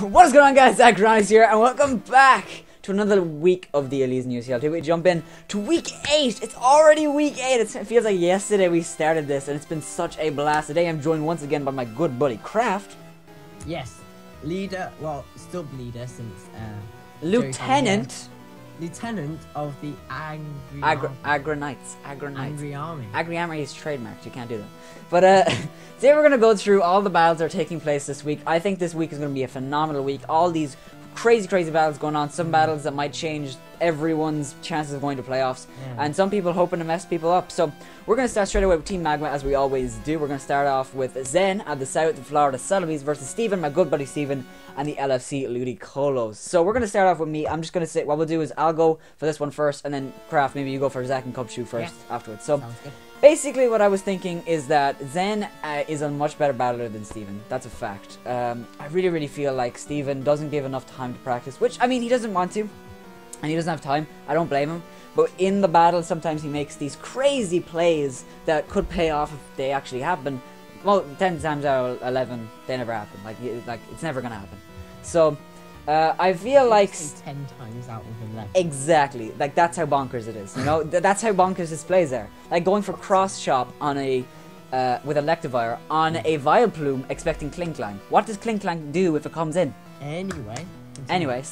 What is going on, guys? Aggronix here, and welcome back to another week of the ElysianUCL. Today we jump in to week 8. It's already week 8. It feels like yesterday we started this, and it's been such a blast. Today I'm joined once again by my good buddy Kraft. Yes, leader. Well, still leader since Lieutenant of the Aggronix. Aggronix. Army. Army is trademarked. You can't do that. But today we're gonna go through all the battles that are taking place this week. I think this week is gonna be a phenomenal week. All these crazy battles going on. Some battles that might change everyone's chances of going to playoffs, and some people hoping to mess people up. So we're going to start straight away with Team Magma, as we always do. We're going to start off with Zen at the South Florida Sotheby's versus Steven, my good buddy Steven, and the LFC Ludicolo. So we're going to start off with me. I'm just going to say, what we'll do is I'll go for this one first, and then Kraft, maybe you go for Zach and Cupshoe first afterwards. So basically what I was thinking is that Zen is a much better battler than Steven. That's a fact. I really feel like Steven doesn't give enough time to practice, which, I mean, he doesn't want to, and he doesn't have time. I don't blame him. But in the battle, sometimes he makes these crazy plays that could pay off if they actually happen. Well, 10 times out of 11, they never happen. Like it's never gonna happen. So, I feel like 10 times out of 11. Exactly. Like, that's how bonkers it is. You know, that's how bonkers his plays are. Like going for cross chop on a with Electivire on a Vileplume, expecting Cling Clang. What does Cling Clang do if it comes in? Anyway,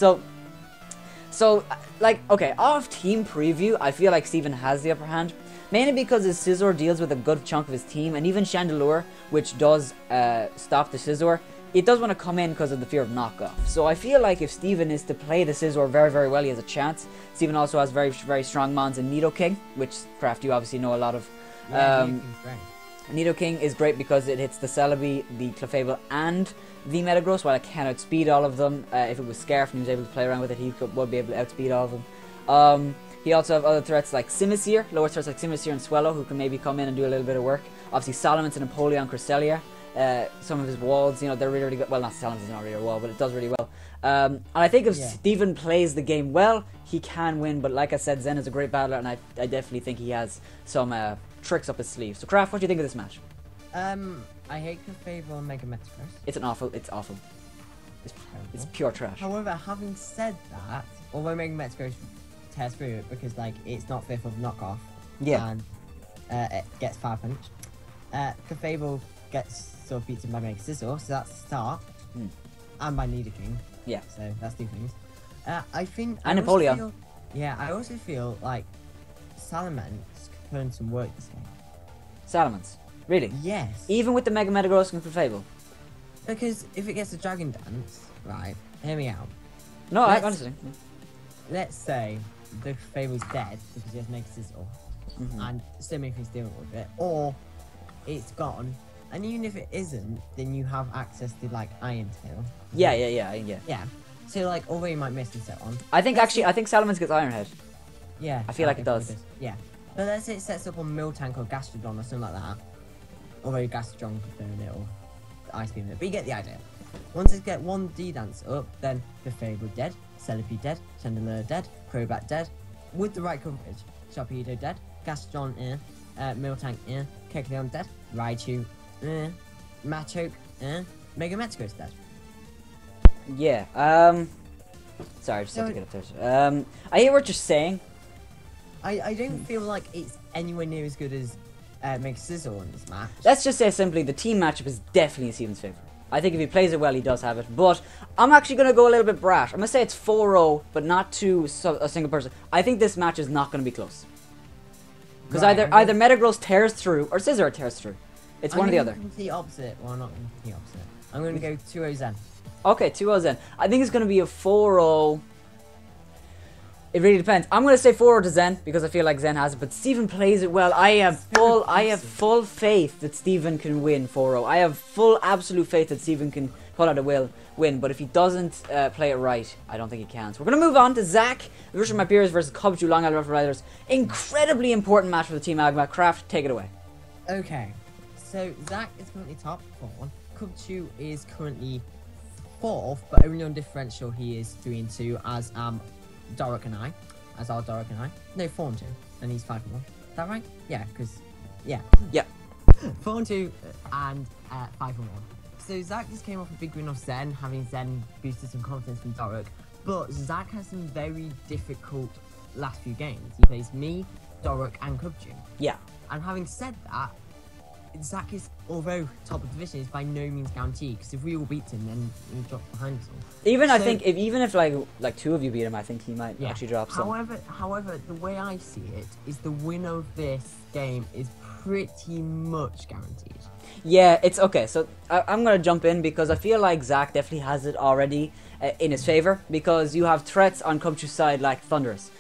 so, like, okay, off team preview, I feel like Steven has the upper hand, mainly because his Scizor deals with a good chunk of his team, and even Chandelure, which does stop the Scizor, it does want to come in because of the fear of knockoff. So I feel like if Steven is to play the Scizor very well, he has a chance. Steven also has very strong mons in Nidoking, which, Kraft, you obviously know a lot of. Nidoking is great because it hits the Celebi, the Clefable, and the Metagross, while it can outspeed all of them. If it was Scarf and he was able to play around with it, he would be able to outspeed all of them. He also have other threats like Simisear, lower threats like Simisear and Swellow, who can maybe come in and do a little bit of work. Obviously, Salamence and Napoleon Cresselia. Some of his walls, you know, they're really good. Well, not Salamence is not really a wall, but it does really well. And I think if Steven plays the game well, he can win. But like I said, Zen is a great battler, and I definitely think he has some tricks up his sleeve. So, Kraft, what do you think of this match? I hate Clefable and Mega Metagross. It's awful. It's pure trash. However, having said that, although Mega Metagross tears through it because, like, it's not fearful of knockoff, and it gets Fire Punch, Clefable gets sort of beaten by Mega Scizor, so that's the start, and by Nidoking. Yeah. So that's two things. I think. And Napoleon. I also feel like Salamence could put in some work this game. Salamence? Really? Yes. Even with the Mega Metagross and Clefable? Because if it gets a Dragon Dance, right, hear me out. No, honestly. Let's say the Clefable's dead because he has Mega Scizor, and so many things dealing with it, or it's gone, and even if it isn't, then you have access to, like, Iron Tail. Yeah. So, like, although you might miss and so on. I think Salamence gets Iron Head. Yeah. I feel like it does. Yeah. But let's say it sets up on Miltank or Gastrodon or something like that. Although Gastrodon could burn it or Ice Beam it. But you get the idea. Once it get one D-Dance up, then Clefable dead, Celebi dead, Chandelure dead, Crobat dead. With the right coverage. Sharpedo dead, Gastrodon Miltank Kecleon dead, Raichu Machoke Mega Metagross dead. Yeah, sorry, I just have to get up there. I hear what you're saying. I don't feel like it's anywhere near as good as Mega Scizor in this match. Let's just say simply, the team matchup is definitely in Steven's favour. I think if he plays it well, he does have it. But I'm actually going to go a little bit brash. I'm going to say it's 4-0, but not to a single person. I think this match is not going to be close. Because either Metagross tears through, or Scizor tears through. It's one or the other. I'm going to the opposite. Well, not the opposite. I'm going to go 2-0 Zen. Okay, 2-0 Zen. I think it's going to be a 4-0. It really depends. I'm going to say 4-0 to Zen because I feel like Zen has it, but Steven plays it well. I have full faith that Steven can win 4-0. I have full absolute faith that Steven can pull out a win, but if he doesn't play it right, I don't think he can. So we're going to move on to Zach versus my peers versus Cubshoe Long Island Rough Riders. Incredibly important match for the Team Magma. Kraft, take it away. Okay, so Zach is currently top 4. Cubshoe is currently 4th, but only on differential he is 3-2 as Doric and I. No, 4-2, and he's 5-1. Is that right? Yeah, because 4-2 and 5-1. So Zach just came off a big win off Zen, having Zen boosted some confidence from Doruk. But Zach has some very difficult last few games. He plays me, Doruk, and Kubju. Yeah. And having said that, Zach is, although top of the division, is by no means guaranteed. Because if we all beat him, then he'll drop behind us all. Even I think if like two of you beat him, I think he might actually drop some. However, the way I see it is the winner of this game is pretty much guaranteed. Yeah, it's okay. So I'm gonna jump in because I feel like Zach definitely has it already in his favor, because you have threats on Kubju's side like Thunderous,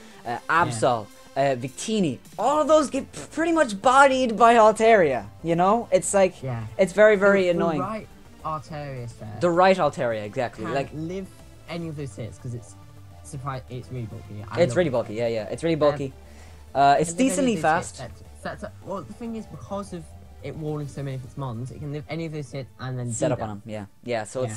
Absol. Victini, all of those get pretty much bodied by Altaria, you know? It's like, it's very, very annoying. The right Altaria there. The right Altaria, exactly. Can like live any of those hits, because it's really bulky. It's really bulky, yeah. It's really bulky. It's decently fast. Well, the thing is, because of it walling so many of its mons, it can live any of those hits and then set up on them, yeah. So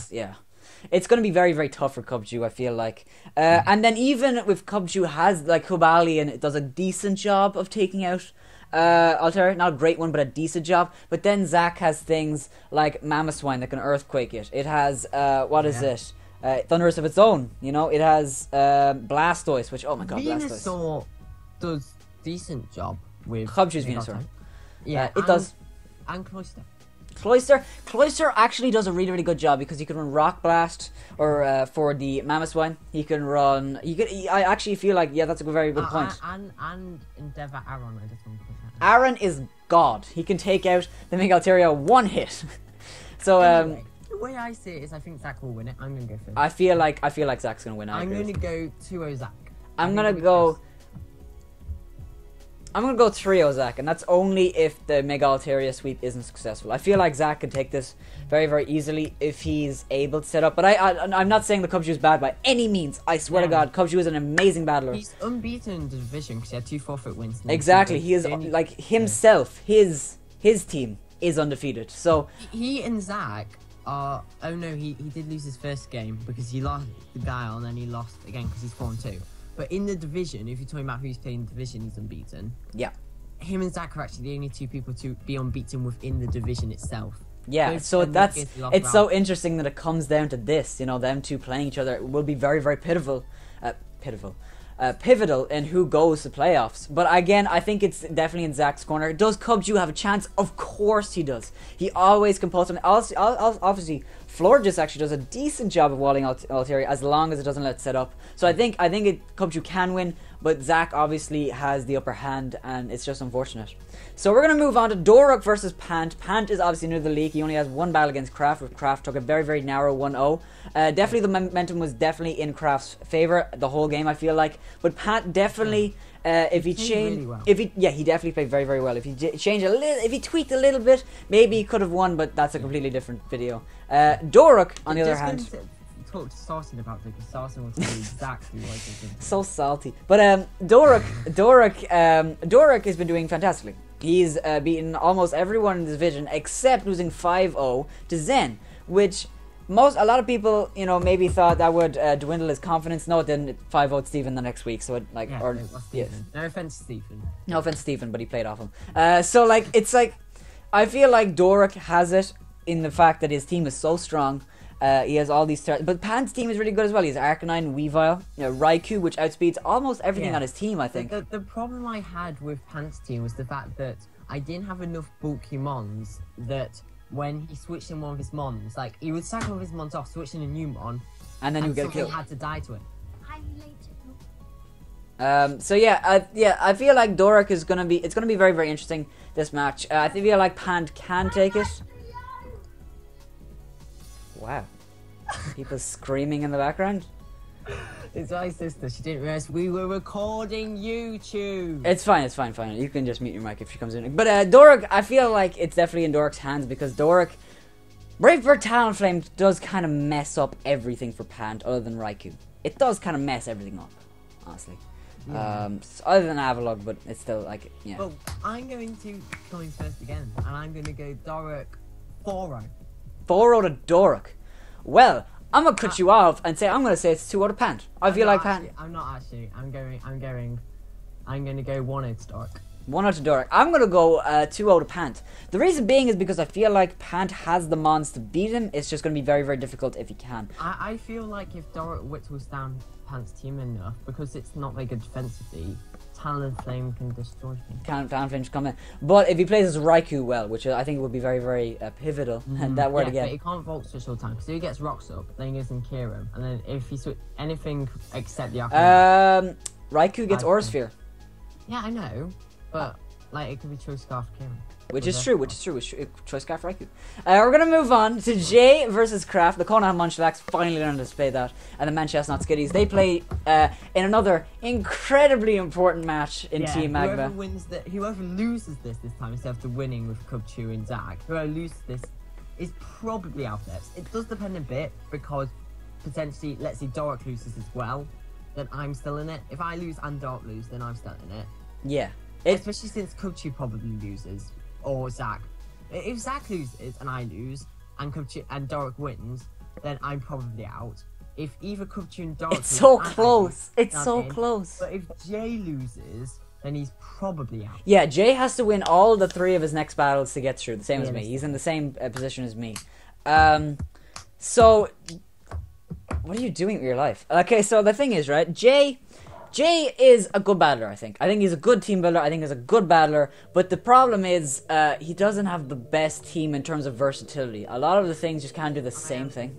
it's going to be very, very tough for Kubju, I feel like. And then even if Kubju has, like, Hubali and it does a decent job of taking out Altaria, not a great one, but a decent job. But then Zach has things like Mamoswine that can Earthquake it. It has, Thunderous of its own, you know? It has Blastoise, which, oh my god, Blastoise. Venusaur does decent job with Kubju's Venusaur. Yeah, it does. And Cloyster. Cloyster actually does a really, really good job because he can run Rock Blast, or for the Mamoswine, he can run. I actually feel like that's a very good point. And Endeavor Aaron, I just want to put that. Aaron is god. He can take out the Mega Altaria one hit. So anyway, the way I see it is, I think Zach will win it. I'm gonna go first. I feel like Zach's gonna win. I'm gonna go 2-0 Zach. I'm gonna go 3-0 Zach, and that's only if the Mega Altaria sweep isn't successful. I feel like Zach can take this very, very easily if he's able to set up. But I'm not saying the Kubju is bad by any means. I swear to God, Kubju is an amazing battler. He's unbeaten in the division because he had 2 forfeit wins. Exactly, he is like himself. His team is undefeated. So he and Zach are. Oh no, he did lose his first game because he lost the Guile and then he lost again because he's 4-2. But in the division, if you're talking about who's playing the division, he's unbeaten. Yeah. Him and Zach are actually the only 2 people to be unbeaten within the division itself. Yeah, so it's so interesting that it comes down to this, you know, them 2 playing each other. It will be very, very pivotal in who goes to playoffs. But again, I think it's definitely in Zach's corner. Does Kubju have a chance? Of course he does. He always can pull something. Obviously, Florges actually does a decent job of walling Altaria as long as it doesn't let it set up. So I think Kubju can win, but Zach obviously has the upper hand, and it's just unfortunate. So we're going to move on to Doruk versus Pant. Pant is obviously new to the league. He only has 1 battle against Kraft, with Kraft took a very, very narrow 1-0. Definitely the momentum was definitely in Kraft's favor the whole game, I feel like. But Pant definitely, he definitely played very, very well. If he changed a little, if he tweaked a little bit, maybe he could have won, but that's a completely different video. Doruk, on the other hand, talk to Sarsen about it because Sarsen wants to do exactly what he did. So salty. But Doruk has been doing fantastically. He's beaten almost everyone in the division except losing 5-0 to Zen, which a lot of people, you know, maybe thought that would dwindle his confidence. No, it didn't. 5-0 Stephen the next week, so it like No offense, Stephen. No offense, Stephen, but he played off him. So like it's like I feel like Doruk has it in the fact that his team is so strong. He has all these threats, but Pant's team is really good as well. He has Arcanine, Weavile, Raikou, which outspeeds almost everything on his team, I think. The problem I had with Pant's team was the fact that I didn't have enough bulky mons that when he switched in one of his mons, like he would sack one of his mons off, switch in a new mon, and then you get killed. He had to die to it. So I feel like Doruk is gonna be very, very interesting this match. I feel like Pant can take it. Wow. People screaming in the background. It's my sister. She didn't realize we were recording YouTube. It's fine. You can just mute your mic if she comes in. But Doruk, I feel like it's definitely in Doruk's hands because Doruk, Brave Bird Talonflame does kind of mess up everything for Pant other than Raikou. It does kind of mess everything up, honestly. Yeah. Other than Avalugg, but it's still like, yeah. Well, I'm going to come in first again, and I'm going to go Doruk 4-0. 4-0 to Doruk. Well, I'm gonna cut you off and say I'm gonna say it's 2-0 to Pant. I feel like Pant. I'm not actually. I'm going to go 1-0 to Doruk. 1-0 to Doric. I'm going to go 2-0 to Pant. The reason being is because I feel like Pant has the mons to beat him. It's just going to be very, very difficult if he can. I feel like if Doric whittles down Pant's team enough, because it's not very good defensively, Talonflame can destroy him. Talonflame come in. But if he plays as Raikou well, which I think would be very, very pivotal, that word again. But he can't Volt Switch all the time, because if he gets Rocks up, then he goes in Kieran, and then if he switch anything except the Raikou gets Aura Sphere. Yeah, I know, but like it could be Choice Scarf Kieran. Which is true. Choice Scarf Raikou. We're going to move on to Jay versus Kraft. The Kona and Munchlax finally learned to display that. And the Manchestnut Skitties. They play in another incredibly important match in Team Magma. Whoever loses this time, instead of the winning with Cubchoo and Zach, whoever loses this is probably out there. It does depend a bit, because potentially, let's say Doric loses as well, then I'm still in it. If I lose and Doric lose, then I'm still in it. Yeah. Especially since Cubchoo probably loses. Or Zach. If Zach loses and I lose, and Doric wins, then I'm probably out. If either Cubchoo and Doric It's so close. It's so close. But if Jay loses, then he's probably out. Yeah, Jay has to win all the 3 of his next battles to get through. The same as me. He's in the same position as me. So, what are you doing with your life? Okay, so the thing is, right, Jay is a good battler, I think. I think he's a good team builder. I think he's a good battler. But the problem is, he doesn't have the best team in terms of versatility. A lot of the things just can't do the same thing.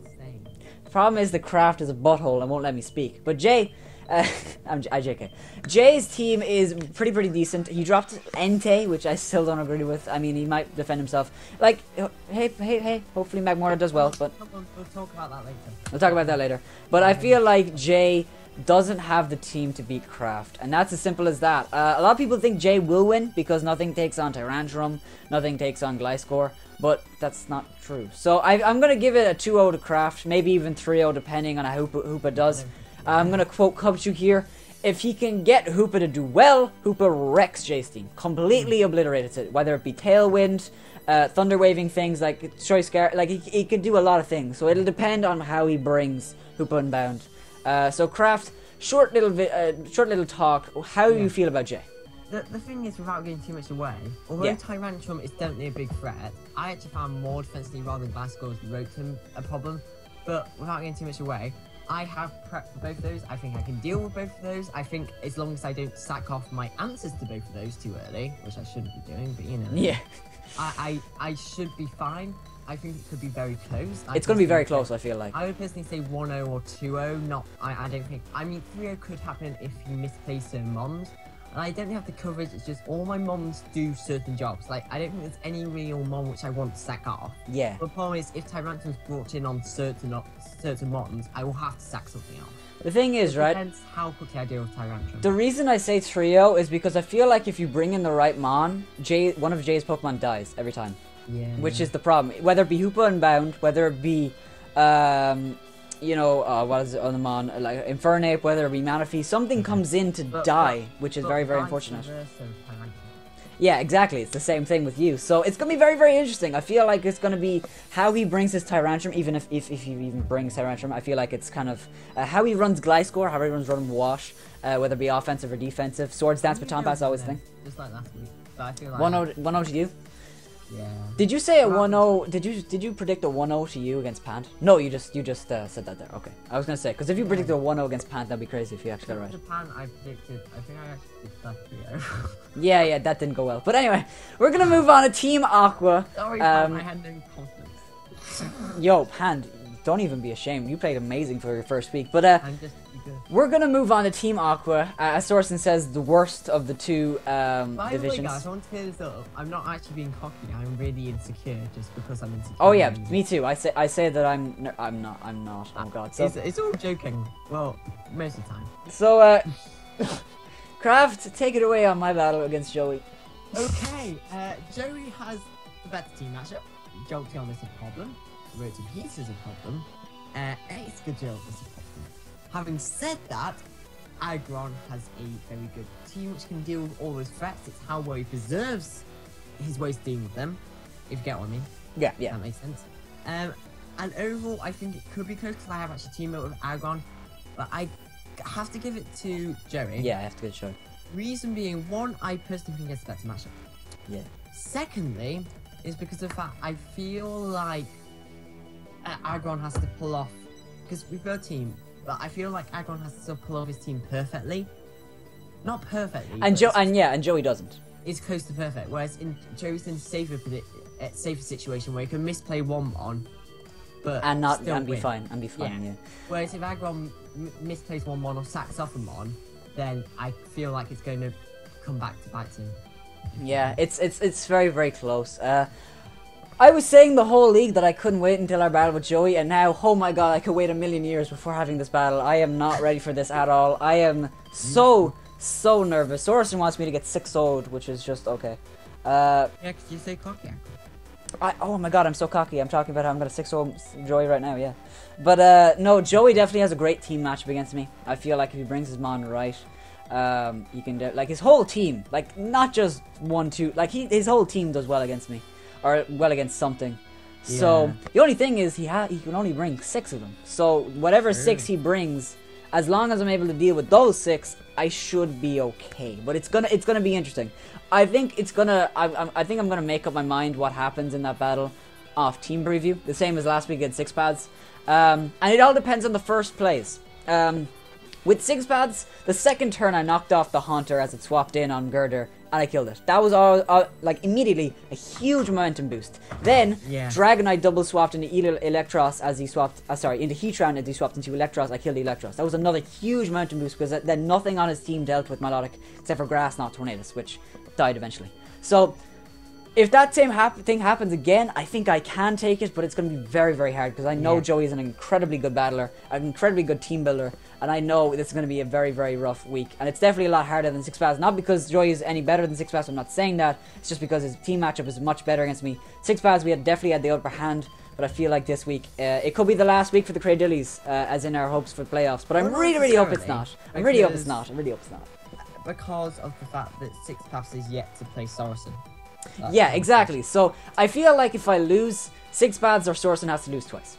The problem is the Craft is a butthole and won't let me speak. But Jay, I JK. Jay's team is pretty decent. He dropped Entei, which I still don't agree with. I mean, he might defend himself. Like, hey, hopefully Magmortar does well. But we'll talk about that later. We'll talk about that later. But I feel like Jay doesn't have the team to beat Kraft, and that's as simple as that. A lot of people think Jay will win because nothing takes on Tyrantrum, nothing takes on Gliscor, but that's not true. So I'm going to give it a 2-0 to Kraft, maybe even 3-0 depending on how Hoopa does. I'm going to quote Cubchoo here. If he can get Hoopa to do well, Hoopa wrecks Jay's team. Completely obliterates it, whether it be Tailwind, Thunder Waving things, like Choice Scar, like he can do a lot of things. So it'll depend on how he brings Hoopa Unbound. So Kraft, short little talk. How do you feel about Jay? The thing is, without getting too much away, although Tyrantrum is definitely a big threat, I actually found more defensively rather than Gliscor's Rotom a problem. But without getting too much away, I have prepped for both of those. I think I can deal with both of those. I think as long as I don't sack off my answers to both of those too early, which I shouldn't be doing, but you know. Yeah. I should be fine. I think it could be very close. It's going to be very close, I feel like. I would personally say 1-0 or 2-0. Not, I don't think. I mean, 3-0 could happen if you misplace certain mons. And I don't have the coverage. It's just all my mons do certain jobs. Like, I don't think there's any real mon which I want to sack off. Yeah. But the problem is, if Tyrantum's brought in on certain mons, I will have to sack something off. The thing is, right? Depends how quickly I deal with Tyrantrum. The reason I say 3-0 is because I feel like if you bring in the right mon, one of Jay's Pokemon dies every time. Yeah. Which is the problem. Whether it be Hoopa Unbound, whether it be, you know, what is it on the mon, like Infernape, whether it be Manaphy, something comes in to die, which is very, very unfortunate. Yeah, exactly. It's the same thing with you. So it's going to be very, very interesting. I feel like it's going to be how he brings his Tyrantrum, even if he even brings Tyrantrum. I feel like it's kind of how he runs Gliscor, how he runs Rotom Wash, whether it be offensive or defensive. Swords Dance, Baton Pass, always thing. Just like last week. But I feel like 1-0 to you? Yeah. Did you say a 1-0? Did you predict a 1-0 to you against Pant? No, you just said that there. Okay, I was gonna say because if you predicted a 1-0 against Pant, that'd be crazy if you actually got it right. Japan, I think I actually did that 3-0. Yeah, that didn't go well. But anyway, we're gonna move on to Team Aqua. Sorry, Pan, I had no confidence. Yo, Pant, don't even be ashamed. You played amazing for your first week. But I'm just good. We're gonna move on to Team Aqua. As Sorsen says, the worst of the two divisions. By the way, guys, I want to clear this up. I'm not actually being cocky. I'm really insecure just because I'm insecure. Oh yeah, me too. I say that I'm not. Oh god. So it's all joking. Well, most of the time. So Kraft, take it away on my battle against Joey. Okay, Joey has the better team matchup. Jolteon is a problem. Rotom Heat is a problem. Excadrill is a problem. Having said that, Aggron has a very good team which can deal with all those threats. It's how well he preserves his ways of dealing with them, if you get what I mean. Yeah. That makes sense. And overall, I think it could be close because I have actually teamed up with Aggron, but I have to give it to Joey. Yeah, I have to give it to Joey. Reason being, one, I personally think it's a better matchup. Yeah. Secondly, is because of the fact I feel like Aggron has to pull off, because we've got a team, but I feel like Aggron has to pull off his team perfectly. Not perfectly. And Joey doesn't. It's close to perfect. Whereas Joey's in a safer situation where he can misplay one mon, but be fine. Yeah. Whereas if Aggron misplays one mon or sacks off a mon, then I feel like it's going to come back to bite him. Yeah, it's very, very close. I was saying the whole league that I couldn't wait until our battle with Joey, and now, oh my god, I could wait a million years before having this battle. I am not ready for this at all. I am so nervous. Sorsen wants me to get 6-0'd, which is just okay. Yeah, because you say cocky. Oh my god, I'm so cocky. I'm talking about how I'm going to 6-0 Joey right now, yeah. But no, Joey definitely has a great team matchup against me. I feel like if he brings his mon right, he can like his whole team, like not just 1-2, like his whole team does well against me, or well against something. Yeah. So the only thing is he can only bring 6 of them. So whatever 6 he brings, as long as I'm able to deal with those 6, I should be okay. But it's gonna be interesting. I think I think I'm gonna make up my mind what happens in that battle off team preview, the same as last week against 6 pads. And it all depends on the first plays. With 6 pads, the second turn I knocked off the Haunter as it swapped in on Girder, and I killed it. That was all like immediately a huge momentum boost. Then Dragonite double swapped into Electros as he swapped, into Heatran as he swapped into Electros. I killed the Electros. That was another huge momentum boost because then nothing on his team dealt with Milotic except for Grass, not Tornadus, which died eventually. So if that same thing happens again, I think I can take it, but it's going to be very, very hard because I know Joey is an incredibly good battler, an incredibly good team builder, and I know this is going to be a very, very rough week. And it's definitely a lot harder than 6 pads. Not because Joey is any better than 6 pads, I'm not saying that. It's just because his team matchup is much better against me. 6 pads, we definitely had the upper hand, but I feel like this week, it could be the last week for the Cradillies, as in our hopes for playoffs. But I really hope it's not. I really hope it's not. Because of the fact that 6 pads is yet to play Sorsen. Yeah, exactly. So I feel like if I lose 6 pads, or Sorsen has to lose twice.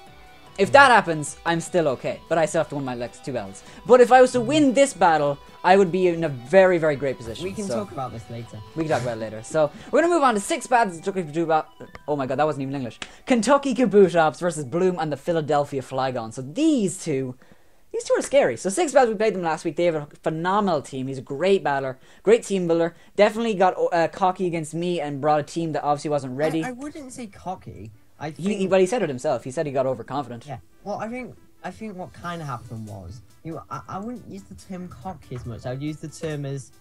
If that happens, I'm still okay. But I still have to win my next 2 battles. But if I was to win this battle, I would be in a very, very great position. We can talk about this later. We can talk about it later. So we're going to move on to 6 pads. Oh my god, that wasn't even English. Kentucky Kabutops versus Bloom and the Philadelphia Flygon. So these two are scary. So 6 pads, we played them last week. They have a phenomenal team. He's a great battler, great team builder. Definitely got cocky against me and brought a team that obviously wasn't ready. I wouldn't say cocky. But he said it himself. He said he got overconfident. Yeah. Well, I think what kind of happened was, I wouldn't use the term cocky as much. I would use the term as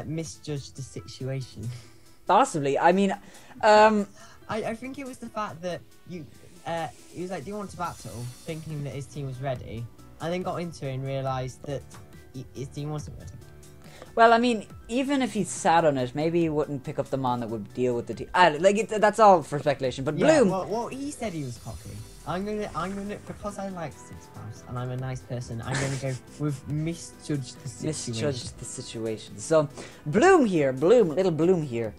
misjudged the situation. Possibly. I mean, I think it was the fact that he was like, do you want to battle? Thinking that his team was ready, and then got into it and realised that his team wasn't ready. Well, I mean, even if he sat on it, maybe he wouldn't pick up the mon that would deal with the team. That's all for speculation. But Bloom, well, he said he was cocky. I'm gonna because I like 6 pads and I'm a nice person. I'm gonna go with misjudged the situation. So, little Bloom here.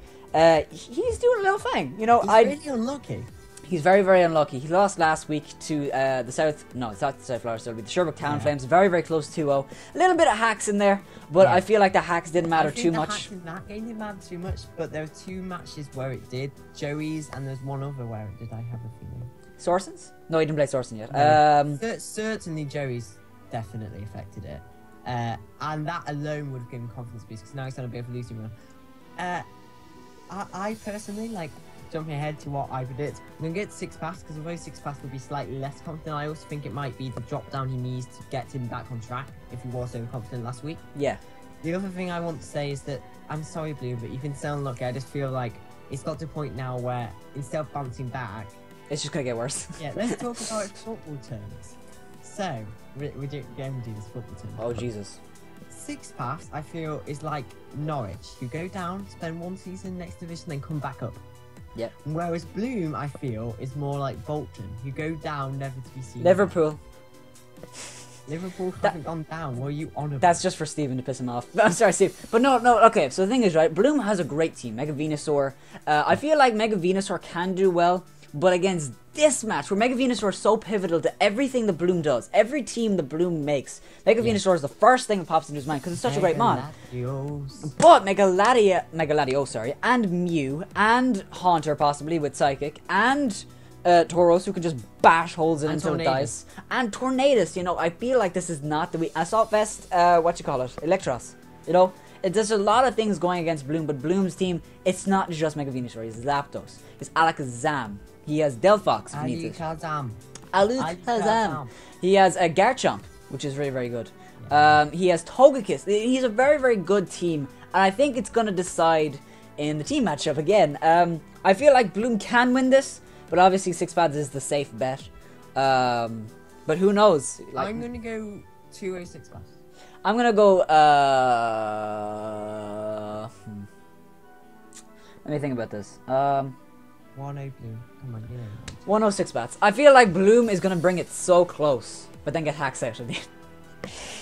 He's doing a little thing. You know, he's really unlucky. He's very, very unlucky. He lost last week to the South Florida, so it'll be the Sherbrooke Town Flames. Very, very close 2-0. A little bit of hacks in there, but I feel like the hacks didn't matter too much. Hacks in that game didn't matter too much, but there were 2 matches where it did. Joey's, and there's one other where it did, I have a feeling. Sorsen's? No, he didn't play Sorsen yet. No. Certainly Joey's definitely affected it. And that alone would have given confidence boost, because now he's on a bit of a losing run. I personally, like, jumping ahead to what I predict, I'm going to get 6 pass, because although 6 pass will be slightly less confident, I also think it might be the drop down he needs to get him back on track if he was so confident last week. Yeah. The other thing I want to say is that, I'm sorry Blue, but you've been so unlucky. I just feel like it's got to a point now where instead of bouncing back, it's just going to get worse. Yeah, let's talk about football terms. So, we're going to do this football term. Oh, Jesus. 6 pass, I feel, is like Norwich. You go down, spend 1 season next division, then come back up. Yeah. Whereas Bloom, I feel, is more like Bolton. You go down, never to be seen. Liverpool haven't gone down. What are you on about? That's just for Steven to piss him off. I'm sorry, Steve. But no, okay. So the thing is, right, Bloom has a great team. Mega Venusaur. I feel like Mega Venusaur can do well But against this match, where Mega Venusaur is so pivotal to everything the Bloom does, every team the Bloom makes, Mega Venusaur is the first thing that pops into his mind because it's such a great mon. But Megaladios, sorry, and Mew, and Haunter possibly with Psychic, and Tauros, who can just bash holes in until it dies, and Tornadus. You know, I feel like this is not the Assault Vest. Electros. You know, there's a lot of things going against Bloom, but Bloom's team, it's not just Mega Venusaur. He's Zapdos. He's Alakazam. He has Delphox. Alakazam. He has a Garchomp, which is really, very good. He has Togekiss. He's a very, very good team, and I think it's gonna decide in the team matchup again. I feel like Bloom can win this. But obviously, 6pads is the safe bet. But who knows? Like, I'm gonna go 2-0 6pads. I'm gonna go. Let me think about this. 1-0 Bloom. Come on, you know. 1-0 6pads. I feel like Bloom is gonna bring it so close, but then get hacks out at the end.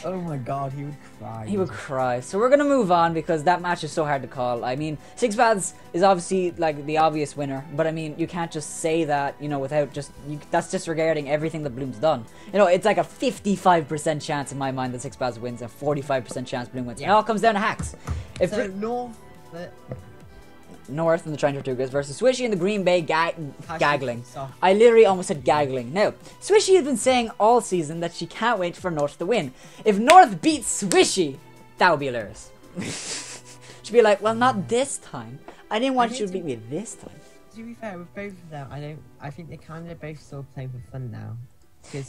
Oh my god, he would cry. He would cry. So we're gonna move on because that match is so hard to call. I mean, 6pads is obviously like the obvious winner, but I mean, you can't just say that, you know, without just that's disregarding everything that Bloom's done. You know, it's like a 55% chance in my mind that 6pads wins, a 45% chance Bloom wins. Yeah. It all comes down to hacks. If so North and the Trencher Tortugas versus Swishy and the Green Bay Gaggling. I literally almost said gaggling. Now, Swishy has been saying all season that she can't wait for North to win. If North beats Swishy, that would be hilarious. She'd be like, well, not this time. I didn't want you to beat me this time. To be fair, with both of them, I think they're kind of both still playing for fun now.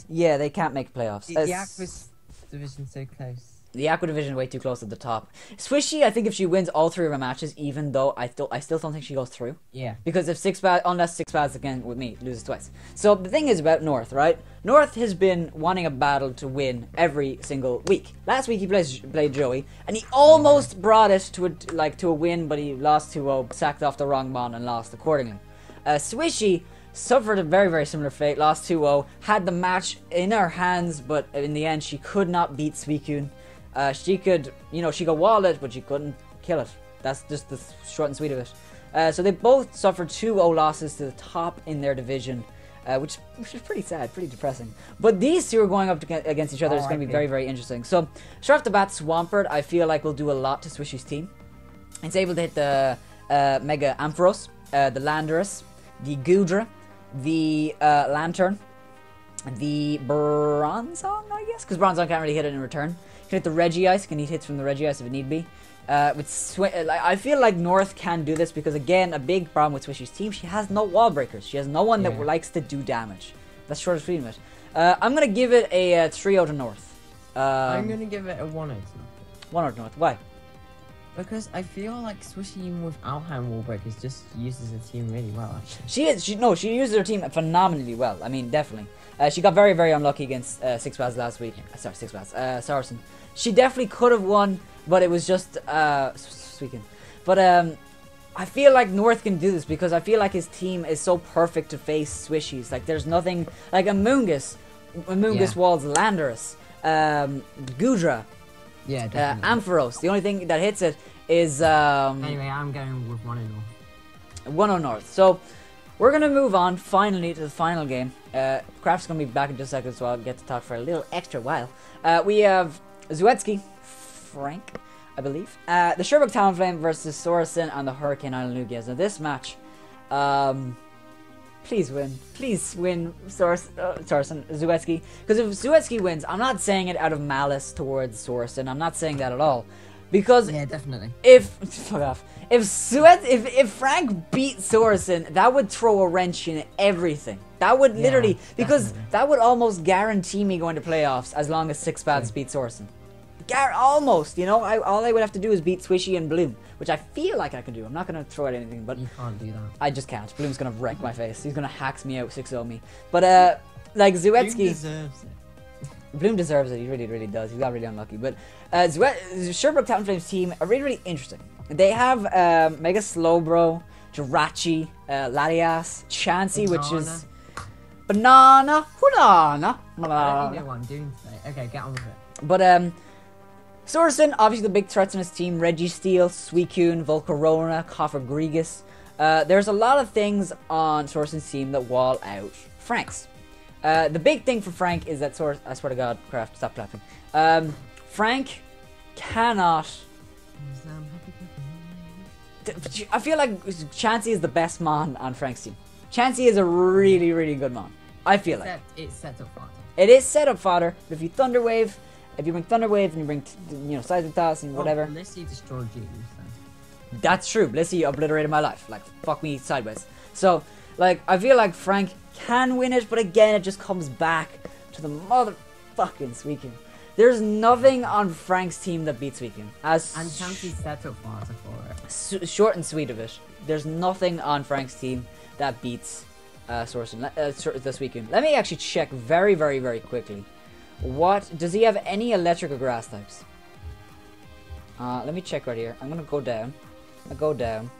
Yeah, they can't make playoffs. The Aqua's division's so close. The Aqua division way too close at the top. Swishy, I think if she wins all 3 of her matches, even though I still don't think she goes through. Yeah. Because if unless 6pads again with me loses twice. So the thing is about North, right? North has been wanting a battle to win every single week. Last week he played Joey, and he almost brought it to a win, but he lost 2-0, sacked off the wrong mon, and lost accordingly. Swishy suffered a very, very similar fate, lost 2-0, had the match in her hands, but in the end she could not beat Suicune. She could wall it, but she couldn't kill it. That's just the short and sweet of it. So they both suffered 2-0 losses to the top in their division, which is pretty sad, pretty depressing. But these two are going up against each other. It's going to be very, very interesting. So, straight off the bat, Swampert, I feel like will do a lot to Swishy's team. It's able to hit the Mega Ampharos, the Landorus, the Goodra, the Lantern, the Bronzong, I guess, because Bronzong can't really hit it in return. Can hit the Regice, can hit hits from the Regice if it need be. I feel like North can do this because, again, a big problem with Swishy's team, she has no wall breakers. She has no one that likes to do damage. That's short of freedom it. I'm going to give it a 3-0 to North. I'm going to give it a 1-0 to North. 1-0 to North. Why? Because I feel like Swishy, even without having wall breakers, just uses her team really well, actually. She uses her team phenomenally well. I mean, definitely. She got very, very unlucky against 6pads last week. Sorry, 6pads. Saracen. She definitely could have won, but it was just Suicune. But I feel like North can do this because I feel like his team is so perfect to face Swishies. Like, there's nothing like Amoonguss walls Landorus, Goodra, Ampharos. The only thing that hits it is anyway, I'm going with 1-0 North. 1-0 North. So we're gonna move on finally to the final game. Craft's gonna be back in just a second, so I'll get to talk for a little extra while. We have Zuetsky, Frank, I believe. The Sherbrooke Talonflame versus Sorison and the Hurricane Island Lugias. Now this match, please win. Please win, Sorison, Zuetsky. Because if Zuetsky wins, I'm not saying it out of malice towards Sorison. I'm not saying that at all. Because definitely. Fuck off. If Frank beat Sorison, that would throw a wrench in everything. That would literally, because that would almost guarantee me going to playoffs as long as 6pads beat Sorison. Almost, you know. All I would have to do is beat Swishy and Bloom, which I feel like I can do. I'm not gonna throw out anything, but you can't do that. I just can't. Bloom's gonna wreck my face. He's gonna hacks me out, 6-0 me. But like Zuetsky, Bloom deserves it. Bloom deserves it. He really, really does. He got really unlucky. But Sherbrooke Talonflame's team are really, really interesting. They have Mega Slowbro, Jirachi, Latias, Chansey, which is Banana. I don't know what I'm doing today. Okay, get on with it. But Sorison, obviously the big threats on his team: Registeel, Suicune, Volcarona, Coffer Gregus, There's a lot of things on Sorensen's team that wall out Frank's. The big thing for Frank is that I swear to God, Craft, stop clapping. Frank cannot. I feel like Chansey is the best mon on Frank's team. Chansey is a really, really good mon. I feel like. It's set up fodder. It is set up fodder, but if you Thunder Wave, if you bring Thunder Wave and you bring, Seismic Toss and whatever. Blissey destroyed you, so. That's true. Blissey obliterated my life. Like, fuck me sideways. So, like, I feel like Frank can win it, but again, it just comes back to the motherfucking Suicune. There's nothing on Frank's team that beats Suicune. And Chansey's set up fodder for it. Short and sweet of it. There's nothing on Frank's team that beats the Suicune. Let me actually check very, very, very quickly. Does he have any electric or grass types? Let me check right here. I'm gonna go down. I'm gonna go down.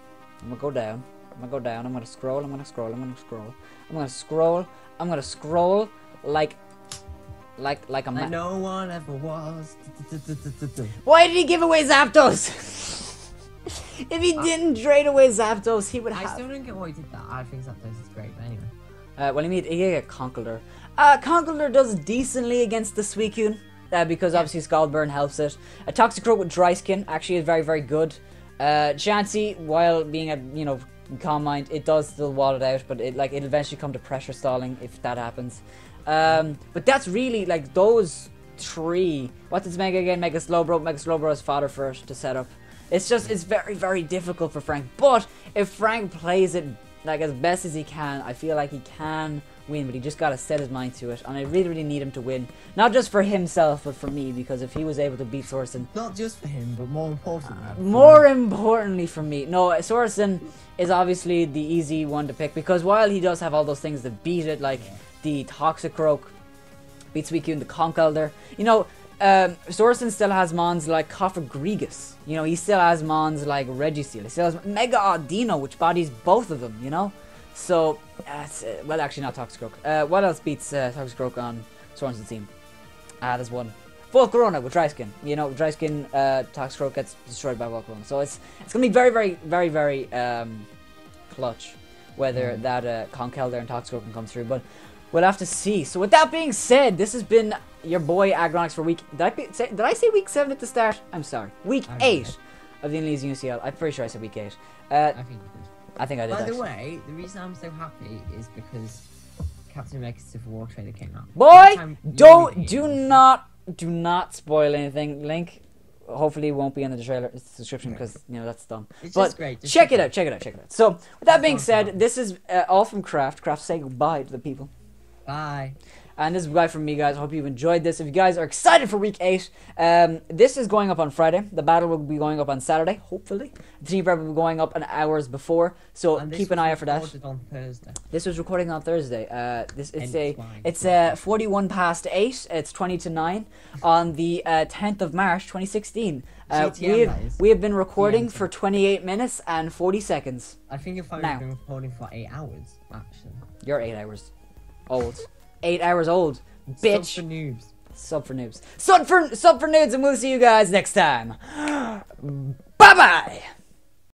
I'm gonna go down. I'm gonna go down. I'm gonna scroll. I'm gonna scroll. I'm gonna scroll. I'm gonna scroll. I'm gonna scroll like a man. No one ever was. Why did he give away Zapdos? If he didn't trade away Zapdos, he would have. I still don't get why he did that. I think Zapdos is great, but anyway. Well, he get Conkeldurr. Conkeldurr does decently against the Suicune, because obviously Scaldburn helps it. A Toxicroak with Dry Skin actually is very, very good. Chansey, while being a, Calm Mind, it does still wall it out, but it'll eventually come to pressure stalling if that happens. But that's really, those three. What's its Mega again? Mega Slowbro. Mega Slowbro is fodder first to set up. It's very, very difficult for Frank. But if Frank plays it as best as he can, I feel like he can win, but he just gotta set his mind to it. And I really, really need him to win. Not just for himself, but for me, because if he was able to beat Sorensen... Not just for him, but more importantly. More importantly for me. No, Sorensen is obviously the easy one to pick, because while he does have all those things that beat it, the Toxicroak, beats Suicune, the Conkeldurr, Sorensen still has mons like Cofagrigus. He still has mons like Registeel. He still has Mega Audino, which bodies both of them, So, well, actually not Toxicroak. What else beats Toxicroak on Sorensen's team? There's one. Volcarona with Dry Skin. Dry Skin, Toxicroak gets destroyed by Volcarona. So it's going to be very, very, very, very clutch whether that Conkeldurr and Toxicroak can come through. But we'll have to see. So with that being said, this has been your boy Aggronix for week... Did I say week 7 at the start? I'm sorry. Week 8 of the ElysianUCL. I'm pretty sure I said week 8. I think you did. I think I did. By the way, the reason I'm so happy is because Captain America Civil War trailer came out. Boy, do not spoil anything. Link hopefully won't be in the trailer description because that's dumb. It's but just great. Check it out. So with that being said, this is all from Craft. Craft, say goodbye to the people. Bye. And this is goodbye from me, guys. I hope you've enjoyed this. If you guys are excited for week 8, this is going up on Friday. The battle will be going up on Saturday, hopefully. The team prep will be going up an hours before, so keep an eye out for that. On Thursday. This was recording on Thursday. It's 41 past 8. It's 20 to 9 on the 10th of March, 2016. We have been recording for 28 minutes and 40 seconds. I think you've probably been recording for 8 hours, actually. You're 8 hours old. 8 hours old, bitch. Sub for noobs. Sub for noobs. Sub for noobs, and we'll see you guys next time. Bye bye.